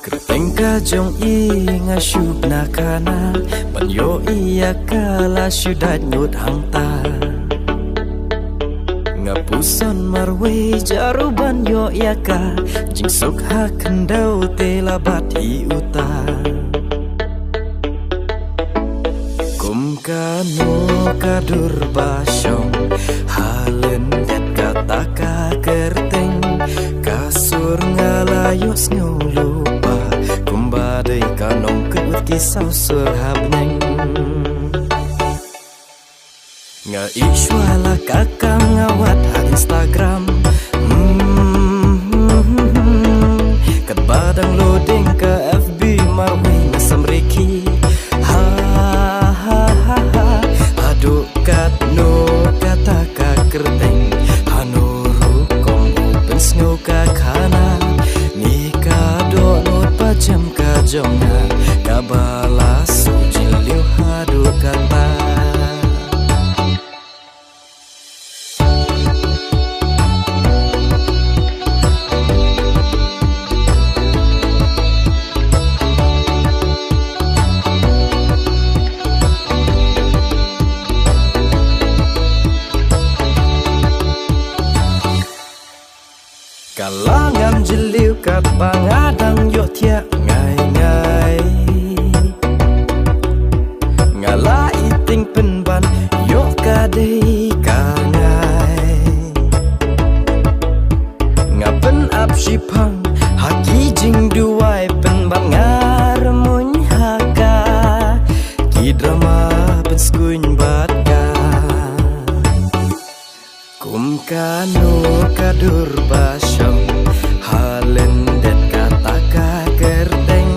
Kertengka jong i ngasup nakana Banyo iya kala syudat nyut hangta Ngapuson marwe jaru banyo iya ka Jingsok ha kendau telabat i uta Kum kano kadur basyong Halen dat kata ka kerteng Kasur ngalayos ngulu Badai kanong kedut kisau surhabneng Nga iswala kakang ngawat ha Instagram Kat badang loading ke FB marwi ngasam reki Ha ha ha ha Aduk kat no kata ka kerteng Hanuru kong open snow ka kana Jam ka jonga kabala sujiliu hadu kata Kalangan jeliu kat pangadang yo tiak ngai-ngai Ngala iting penban yo kadei kangai Ngapen ap sipang haki jing duai penban ngaremuny haka Ki drama penskuny batka Kum kano kadur basyong Halen dat kata ka kerteng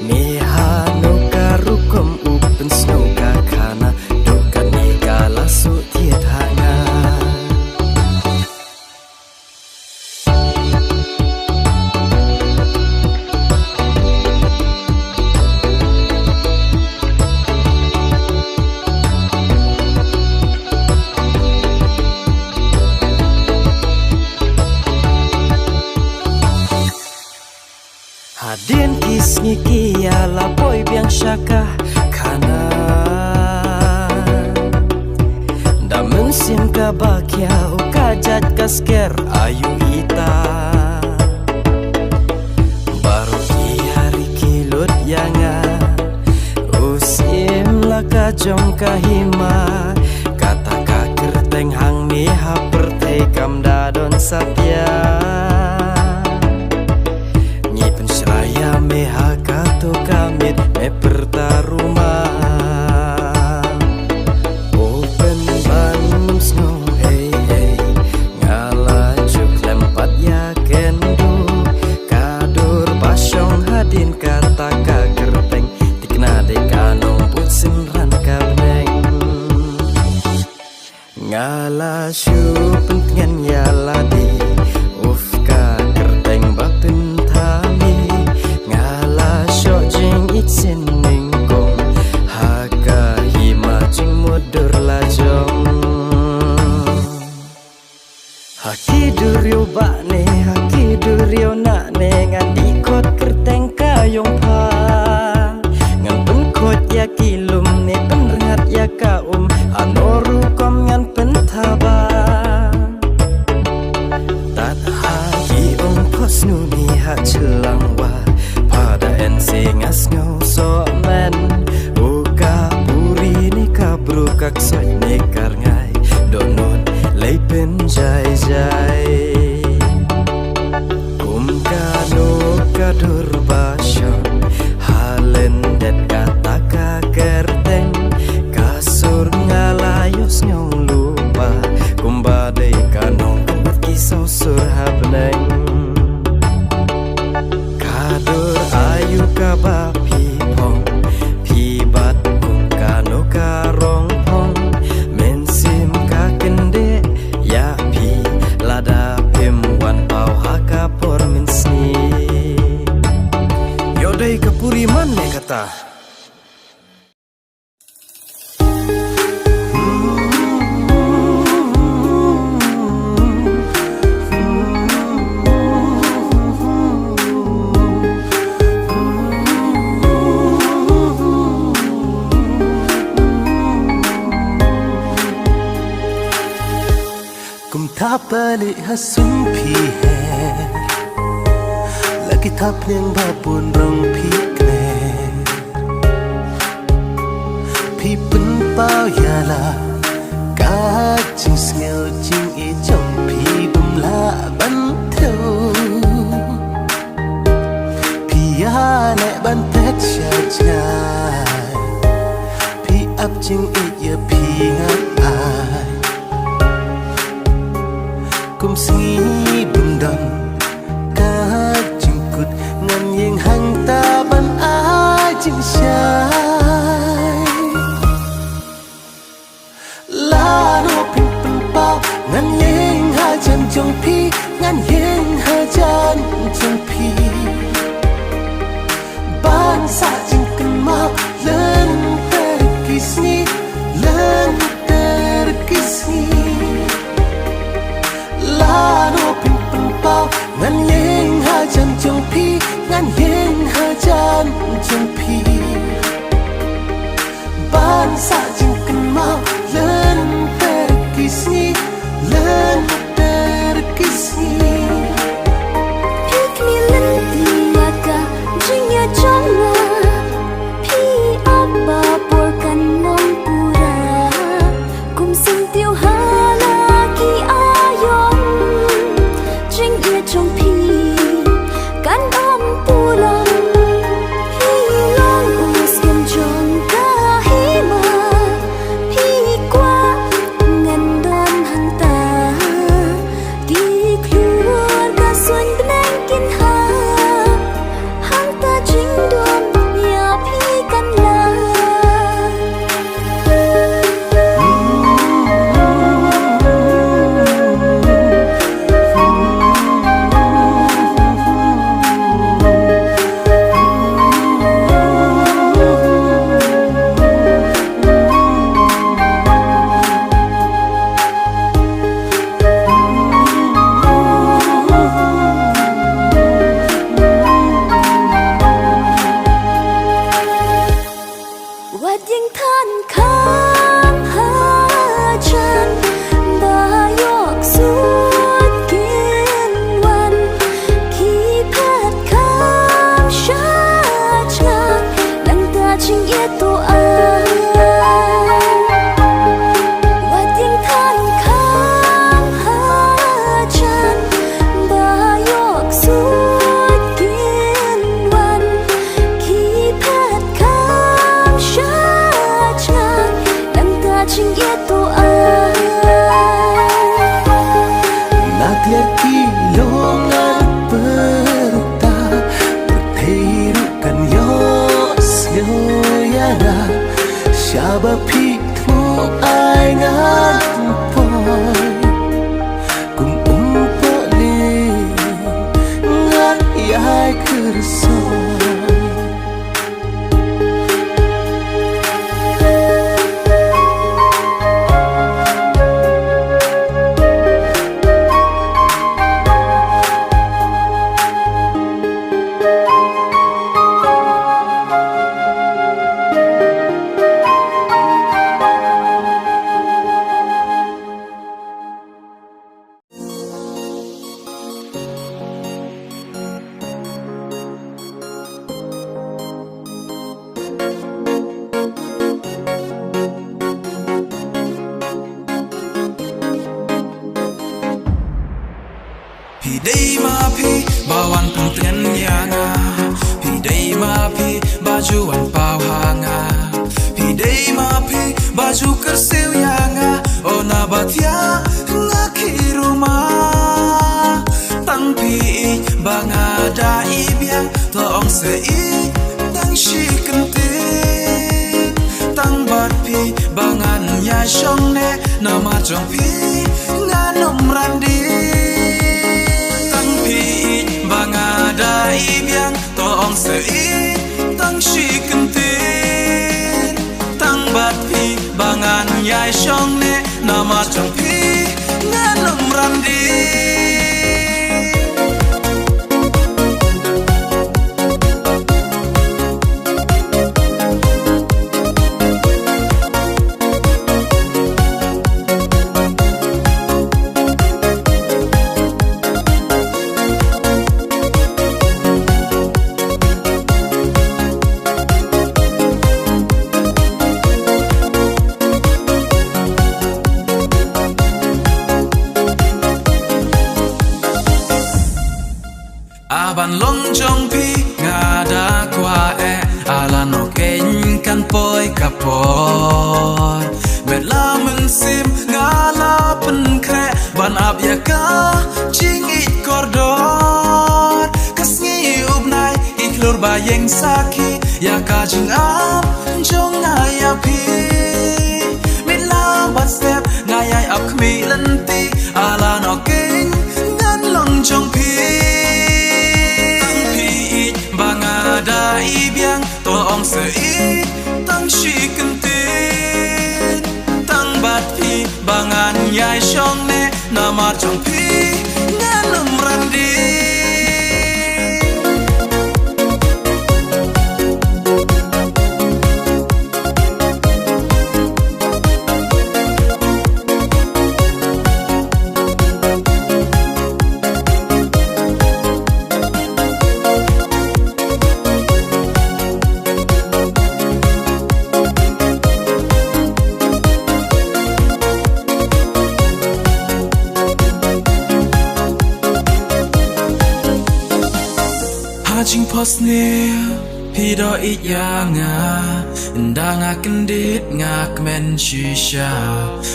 Ni hano karukom upen snow ka kana Dukan ni kalasu tiet hanga Hadin kisngi kia lapoi biang syaka kana Damen sim ka bakya ukajat kasker ayu ita Baru ki hari kilut yanga Usim laka jong kahima Kata ka kerteng hang ni ha pertekam dadon satya Meha kato kamit me pertaruma Open ban snow hey hey Ngala juk lempat ya kendu Kadur pasyong hadin kata ka kerteng Tikna de kanong putsin ran kabneng Ngala syup pentingan yala di Uf ka kerteng bapin Itsin ningkong haka hima jing mudur lajong Haki duryo bakne haki duryo nakne Ngan ikot kerteng kayong pa Ngan penkot ya kilum ne penrengat ya kaum Anoru kom ngan pentaba Tat haki ong pos nuni hak celang wa Pada ensingas ngau so men Uka puri ni kabru kak soy nekar ngai Donut leipen jai jai Kum kano kadur basyong Halen dat kata ka kerteng Kasur ngalayos ngau lupa Kum badai kanong kebut kisau surhabneng Kadur ayu kaba pipong Pibat kum kano karong pong Mensim ka kende ya pi Lada pim wan pau haka por mensni Yodai kapuri manne kata Kita balik hasun piher Lagi tap yang babun rong pi kner Pi pen pao ya la Ka ching ngel ching e trong pi bum la ban thâu Pi ya le ban tet cha cha Pi ap ching e ya pi ngat ai Kum singi bundang ka jingkut ngan yang hang taban ai jing syai la no pin pen pao ngan yang ha jan jong pi ngan yang ha jan jong pi ban sa jing kan mau len ter kisni len ter kisni la no pin pen pao ngan yang ha jan jong pi ngan yang ha jan jong pi ban sa jing kan mau len ter kisni len ter kisni Pikni len tiaga jing ya jonga pi apa porkan nom pura kum sing tiêu hala ki ayong jing ya jong pi kan om pulang pi long us kem jong ka hima pi kwa ngan don hang ta ki kluar ka suan benang kin ha hang ta jing dom ya pi kan la Wat yang than kham ha chan ba yok suốt kiên wan khi phat kham sha chan lang ta ching ye to an Wat yang than kham ha chan ba yok suốt kiên wan khi phat kham sha chan lang ta ching ye to an Nagliar kilongan perta Berterukan yos yoyana Syaba pitmu ay ngan poy Kum umpoli ngan yay kersoy Pi day ma pi bawan pengten yanga Pi day ma pi bajuan pau hanga Pi day ma pi baju kersil yanga Ona batia ngaki rumah Tang pi banga da ibiang Toong sei tang shi kenting Tang bat pi bangan ya shong ne Nama jong pi nganom randi Bangada ibiang toong sei tang shi kentin tang bat pi bangan yai shong ne nama chong pi nganom randi ban ap ya ka ching I kordor kasngi ubnai iklur ba yeng saki ya ka jing ap jong ya pi mila bat step ngayai ap khmi lanti ala no king ngan long jong pi banga da I biang to ong se I tang shi kentin tang bat pi bangan yai shong ne nama jong pi ngan randi Hajing pos ne pido it yanga ndanga kendit ngak men shisha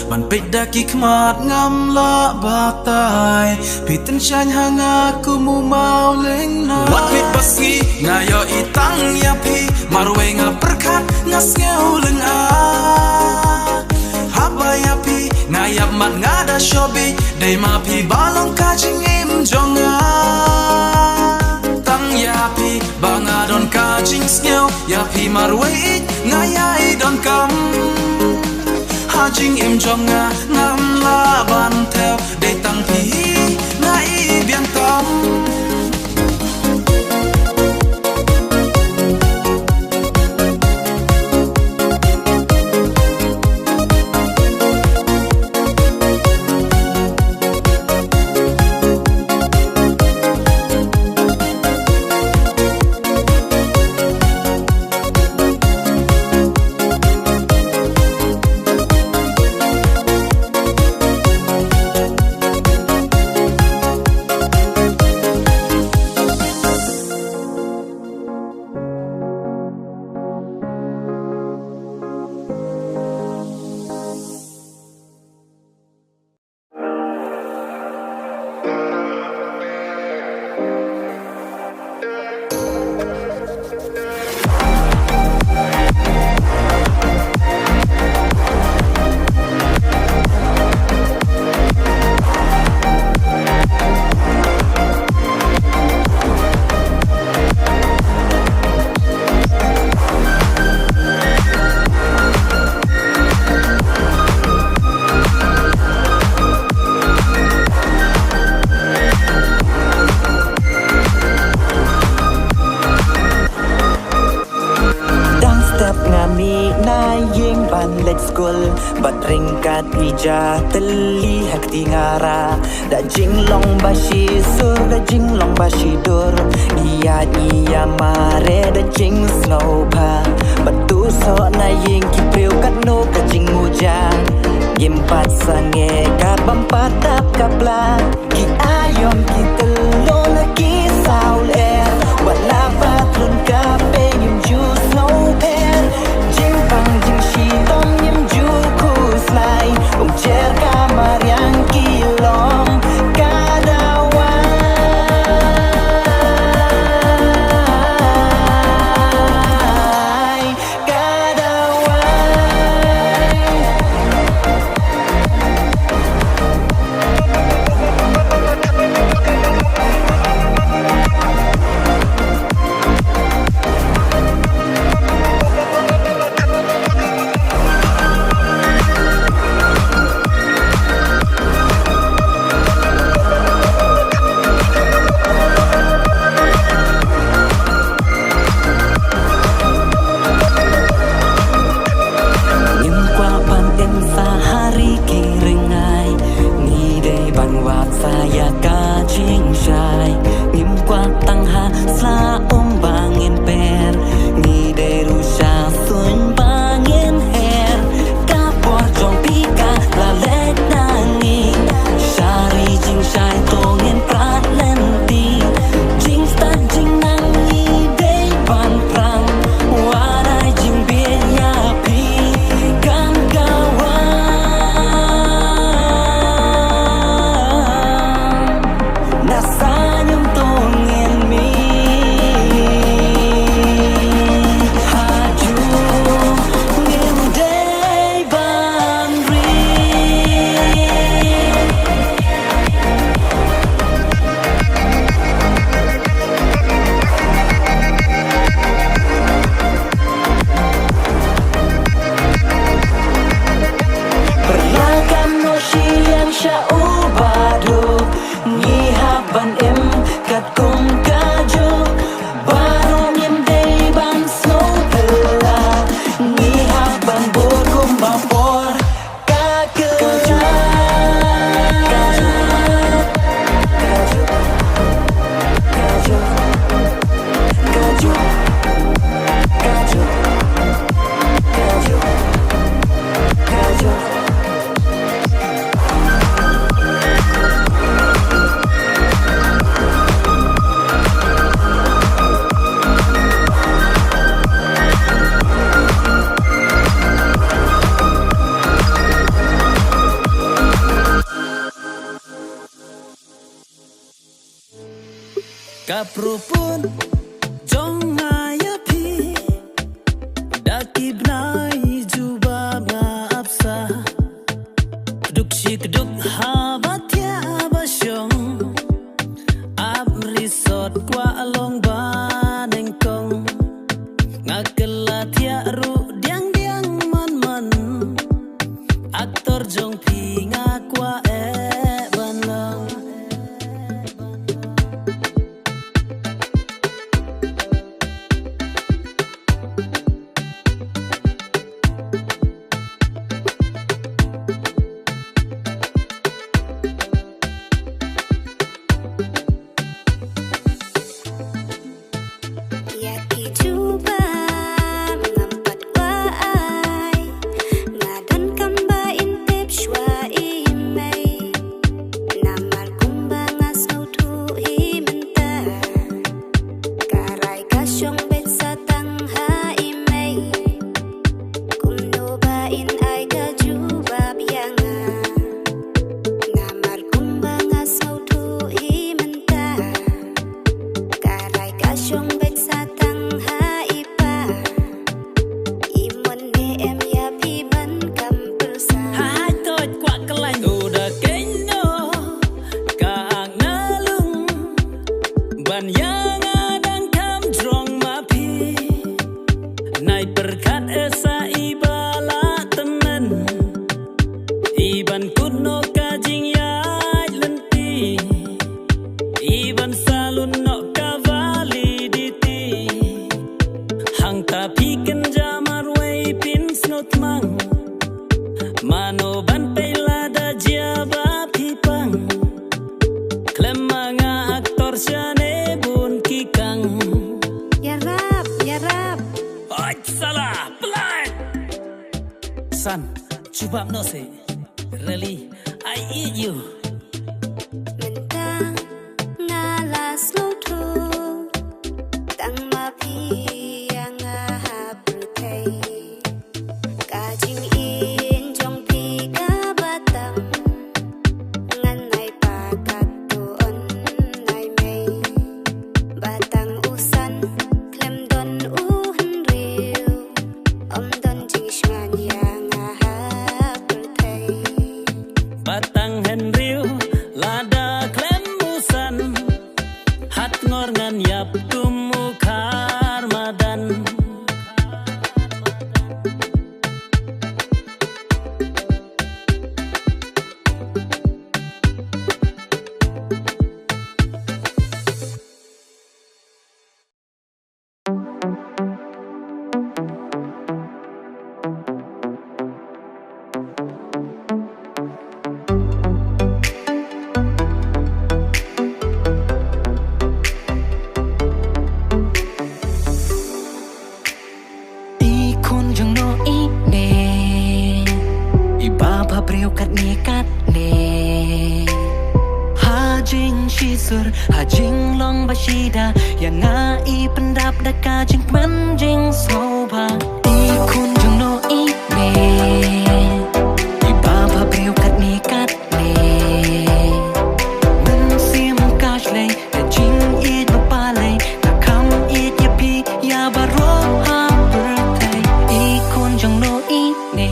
man pik daki kmat ngam la batai pitin shany hanga kumu mau leng na wat pit baski ngayo itang ya pi marwe nga perkat ngas ngau leng a haba ya pi ngayap mat ngada shobi dei ma pi balong kajing im jonga ya pi banga don ka jing sneo ya pi marwei ngayai don kam ha jing im jonga ngam la ban theo de tang pi ngai biang tam Bat ringkat ija teli hak tingara da jinglong bashi sur da jinglong bashi dur iya mare da jing snow pa batu so na ying ki priu kat no ka jing hujan yim pat sange ka bampat tap kapla ki ayon ki telo na ki saul air wala patrun ka pe yim ju snow pen jing pang jing shi tom yim ju Slay, cer kamar yang kilom kadawan kadawan Kaprupun jong ngayapi dakib nai juba ngapsa duk shik duk habatya basyong ab resort kwa along banengkong ngakelatya ru diang diang man man aktor jong pi ngakwa banlang Chubab no say, really, I eat you. Mentang ngalas lutu, tang mapi yang ngahaputay, kajing in jong pi kabatang, nganay pakatuon nay may, batang usan, klem don uhan riu, don jing shman yang batang henriu lada klemusan hat ngor ngan yap tumukar madan Hajing long bashida yang ngai pendap daka jing man jing soba ikun jung no i ne i baba brio kat ni kat ne men sim kash le da jing i do pale da kam i ya pi ya baro ha birthday ikun jung no i ne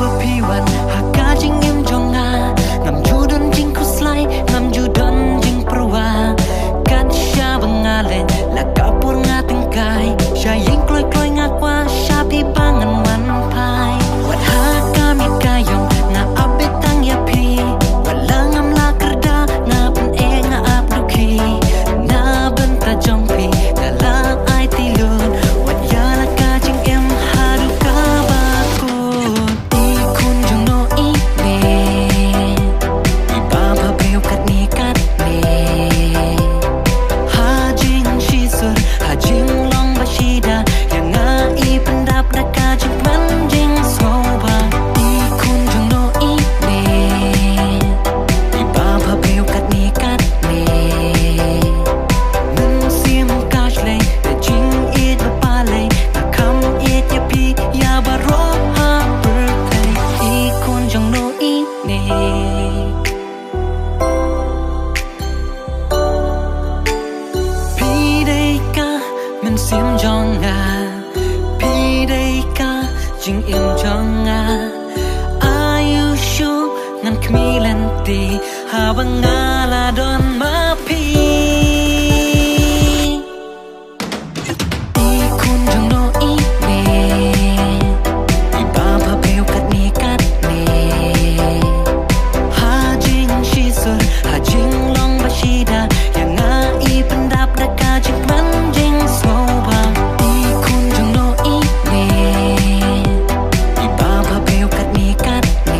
bờ phiวันหากกาจิงเอ็มจงงางำจูดนจิงคุสไลงำจูดนจิงปรวากันชาบังงาเลนและกาปูงาตึงกายชายิงกลอยกลอยงากว่าชาพี่ปังงันมันพายวัดหากามีกายงงาอับเบตังยาพีวัดลางำลากระดางาเป็นเองาอับลูกีนาบันตาจงพีกาลาไอติลูนวัดยาละกาจิงเอ็มฮาดูกาบากูอีคุณจงโนอีเมอีบาพาเบลกัดนีกัดเมฮาจิงชีสุดฮาจิงลองบาชีดายังงาอีปันดับระกาจิงมันจิงโซบาอีคุณจงโนอีเมอีบาพาเบลกัดนีกัดเมมันเสียมกาชเลยแต่จิงอีดมาปาเลยแต่คำอีดยาพียาบารอฮาเบิร์เทอีคุณจงโนอีเมพี่ได้กะมันเสียมจองงาพี่ได้กะจิงเอ็มจองงาอายุชูงั้นขมีลันตีหาบังงาลาดอนมาพี่อีคุณจงโนอีเมอีบาพาเบลกัดนีกัดเมฮาจิงชีสุดฮาจิงลองบาชีดายังงาอีปันดับระกาจิงมันจิงโซบาอีคุณจงโนอีเมอีบาพาเบลกัดนีกัดเม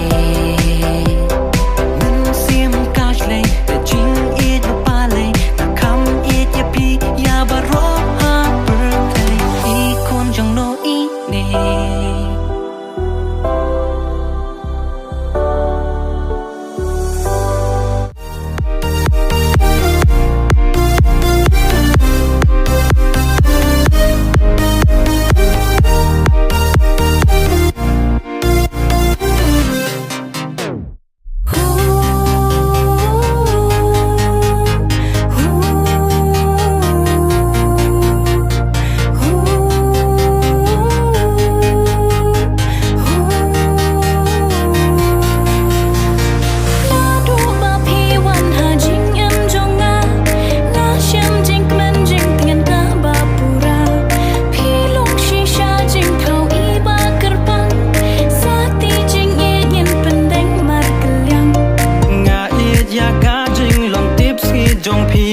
มันเสียมกาชเลยแต่จิงอีดมาปาเลยแต่คำอีดยาพียาบารอฮาเบิร์เทอีคุณจงโนอีเมจงพี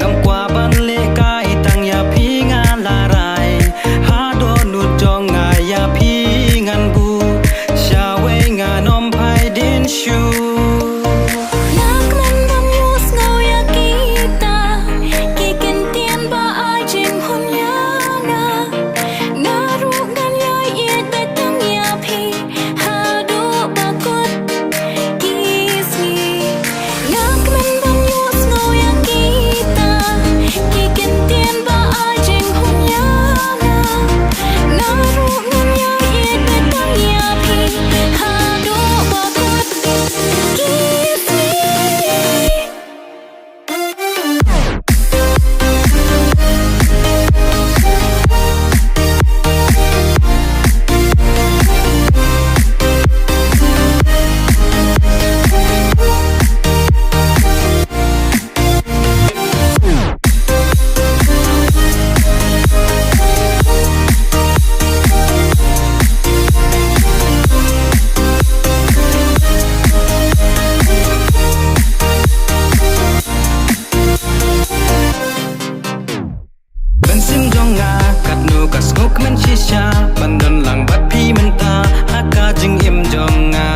งำกว่าบันเลกายตั้งยาพีงานลารายหาโดนุดจองงายาพีงานบูชาเวงานอมไพดินชูบันดอนหลังบัดพี่มันตาหากาจึงเอ็มจองงา